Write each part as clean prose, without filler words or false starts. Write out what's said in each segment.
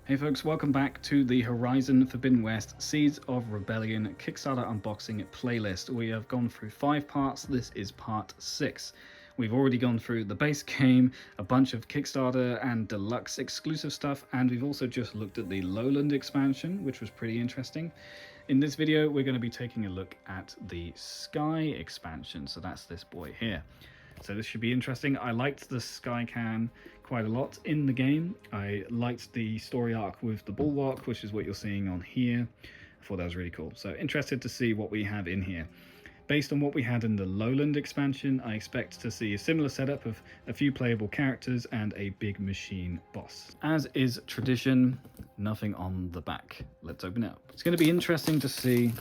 Hey folks, welcome back to the Horizon Forbidden West Seeds of Rebellion Kickstarter unboxing playlist. We have gone through 5 parts, this is part 6. We've already gone through the base game, a bunch of Kickstarter and deluxe exclusive stuff, and we've also just looked at the Lowland expansion, which was pretty interesting. In this video, we're going to be taking a look at the Sky expansion, so that's this boy here. So this should be interesting. I liked the Sky Can quite a lot in the game. I liked the story arc with the Bulwark, which is what you're seeing on here. I thought that was really cool. So interested to see what we have in here. Based on what we had in the Lowland expansion, I expect to see a similar setup of a few playable characters and a big machine boss. As is tradition, nothing on the back. Let's open it up. It's going to be interesting to see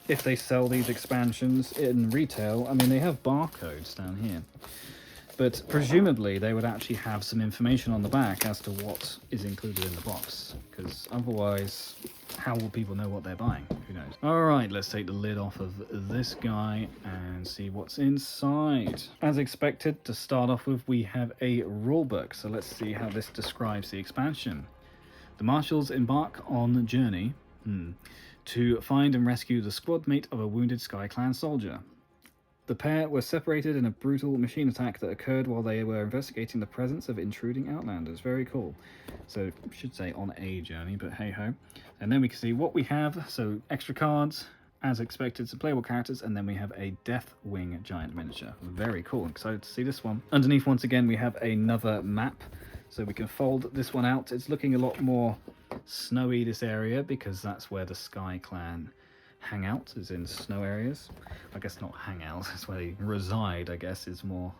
if they sell these expansions in retail. I mean, they have barcodes down here, but presumably they would actually have some information on the back as to what is included in the box, because otherwise how will people know what they're buying? Who knows? All right, let's take the lid off of this guy and see what's inside. As expected, to start off with, we have a rulebook, so let's see how this describes the expansion. The marshals embark on a journey to find and rescue the squad mate of a wounded Sky Clan soldier. The pair were separated in a brutal machine attack that occurred while they were investigating the presence of intruding outlanders. Very cool. So, I should say on a journey, but hey ho. And then we can see what we have. So, extra cards, as expected, some playable characters, and then we have a Deathwing giant miniature. Very cool. Excited to see this one. Underneath, once again, we have another map. So we can fold this one out. It's looking a lot more snowy, this area, because that's where the Sky Clan hang out, is in snow areas. I guess not hang out, that's where they reside, I guess is more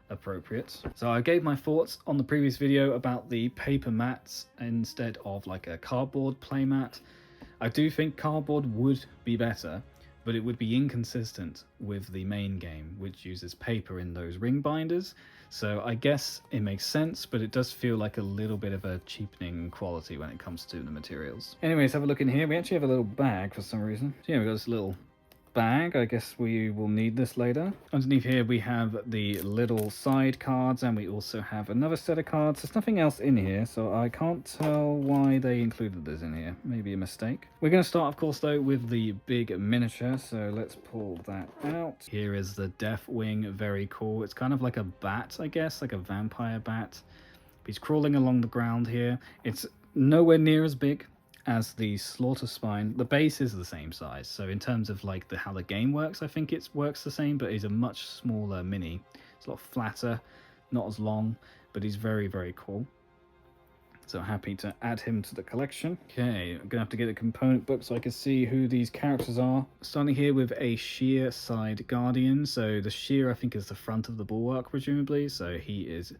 appropriate. So I gave my thoughts on the previous video about the paper mats instead of like a cardboard play mat. I do think cardboard would be better, but it would be inconsistent with the main game, which uses paper in those ring binders. So I guess it makes sense, but it does feel like a little bit of a cheapening quality when it comes to the materials. Anyways, have a look in here. We actually have a little bag for some reason. So yeah, we've got this little bag. I guess we will need this later. Underneath here we have the little side cards, and we also have another set of cards. There's nothing else in here, so I can't tell why they included this in here. Maybe a mistake. We're going to start, of course, though, with the big miniature, so let's pull that out. Here is the Deathwing. Very cool. It's kind of like a bat, I guess, like a vampire bat. He's crawling along the ground here. It's nowhere near as big as the Slaughter Spine. The base is the same size, so in terms of like how the game works, I think it works the same, but he's a much smaller mini. It's a lot flatter, not as long, but he's very, very cool. So happy to add him to the collection. Okay, I'm gonna have to get a component book so I can see who these characters are. Starting here with a sheer side guardian. So the sheer, I think, is the front of the bulwark, presumably, so he is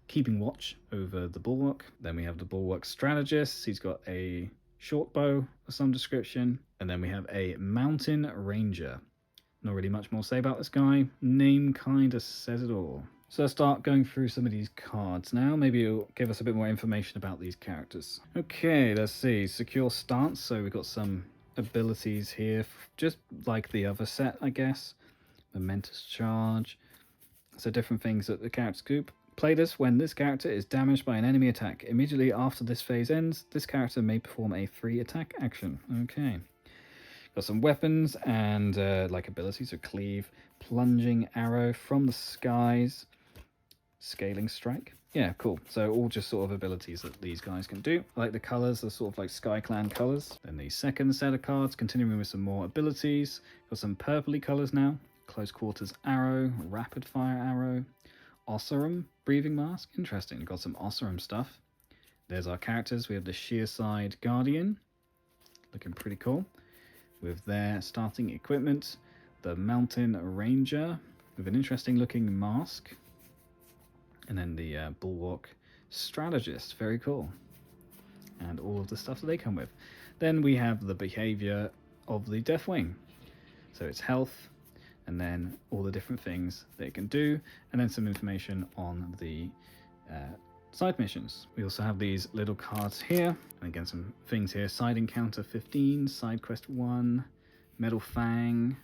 keeping watch over the bulwark. Then we have the bulwark strategist. He's got a short bow of some description. And then we have a mountain ranger. Not really much more to say about this guy. Name kind of says it all. So let's start going through some of these cards now. Maybe it'll give us a bit more information about these characters. Okay, let's see. Secure stance. So we've got some abilities here, just like the other set, I guess. Momentous charge. So different things that the characters group. Play this when this character is damaged by an enemy attack. Immediately after this phase ends, this character may perform a free attack action. Okay. Got some weapons and like abilities, so cleave, plunging arrow from the skies, scaling strike. Yeah, cool. So all just sort of abilities that these guys can do. I like the colors, they're sort of like Sky Clan colors. Then the second set of cards, continuing with some more abilities. Got some purpley colors now. Close quarters arrow, rapid fire arrow. Osserum breathing mask. Interesting. Got some Osserum stuff. There's our characters. We have the sheer side guardian, looking pretty cool, with their starting equipment. The mountain ranger with an interesting looking mask, and then the bulwark strategist. Very cool. And all of the stuff that they come with. Then we have the behavior of the Deathwing. So it's health, and then all the different things they can do, and then some information on the side missions. We also have these little cards here, and again some things here. Side encounter 15, side quest 1, metal fang.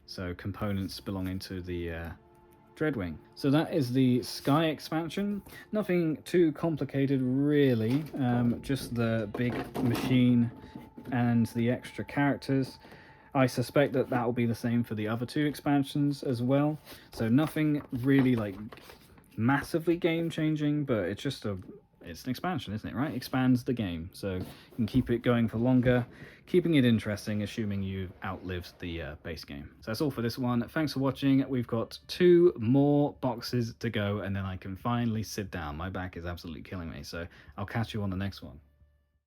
So components belonging to the Dreadwing. So that is the Sky expansion. Nothing too complicated really, just the big machine and the extra characters. I suspect that that will be the same for the other two expansions as well. So nothing really like massively game changing, but it's an expansion, isn't it, right? Expands the game, so you can keep it going for longer, keeping it interesting, assuming you've outlived the base game. So that's all for this one. Thanks for watching. We've got 2 more boxes to go, and then I can finally sit down. My back is absolutely killing me, so I'll catch you on the next one.